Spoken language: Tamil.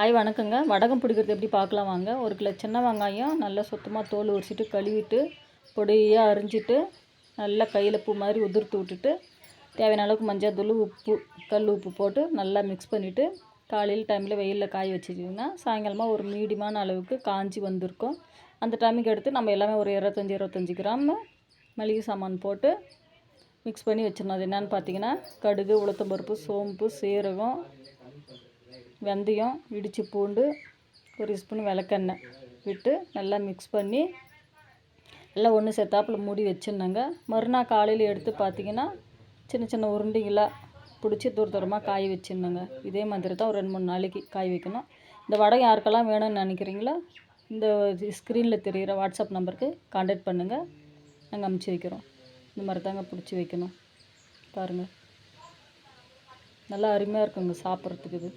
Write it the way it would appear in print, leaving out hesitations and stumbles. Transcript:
வணக்கங்க. வடகம் பிடிக்கிறது எப்படி பார்க்கலாம் வாங்க. 1 கிலோ சின்ன வெங்காயம் நல்லா சுத்தமாக தோல் உரிச்சிட்டு கழுவிட்டு பொடியாக அரிஞ்சிட்டு நல்லா கையில் பூ மாதிரி உதிர்த்து விட்டுட்டு தேவையான அளவுக்கு மஞ்சள் தூள் உப்பு கல் உப்பு போட்டு நல்லா மிக்ஸ் பண்ணிவிட்டு காலையில் டைமில் வெயிலில் காய வச்சுட்டிங்கன்னா சாயங்காலமாக ஒரு மீடியமான அளவுக்கு காஞ்சி வந்திருக்கும். அந்த டைமுக்கு எடுத்து நம்ம எல்லாமே ஒரு 25 கிராம் மளிகை சாமான் போட்டு மிக்ஸ் பண்ணி வச்சிடணும். அது என்னென்னு பார்த்தீங்கன்னா கடுகு, உளுத்தம்பருப்பு, சோம்பு, சீரகம், வெந்தயம், இடித்த பூண்டு, ஒரு ஸ்பூன் விளக்கெண்ணெய் விட்டு நல்லா மிக்ஸ் பண்ணி எல்லாம் ஒன்று சேர்த்தாப்புல மூடி வச்சிடணுங்க. மறுநாள் காலையில் எடுத்து பார்த்திங்கன்னா சின்ன சின்ன உருண்டைகளாக பிடிச்சி தூரமாக காய வச்சிடணுங்க. இதே மாதிரி தான் ஒரு 2-3 நாளைக்கு காய வைக்கணும். இந்த வடகம் யாருக்கெல்லாம் வேணும்னு நினைக்கிறீங்களோ இந்த ஸ்க்ரீனில் தெரிகிற வாட்ஸ்அப் நம்பருக்கு கான்டாக்ட் பண்ணுங்கள், நாங்கள் அமுச்சு வைக்கிறோம். இந்த மாதிரி தாங்க பிடிச்சி வைக்கணும். பாருங்கள், நல்லா அருமையாக இருக்குங்க சாப்பிட்றதுக்கு இது.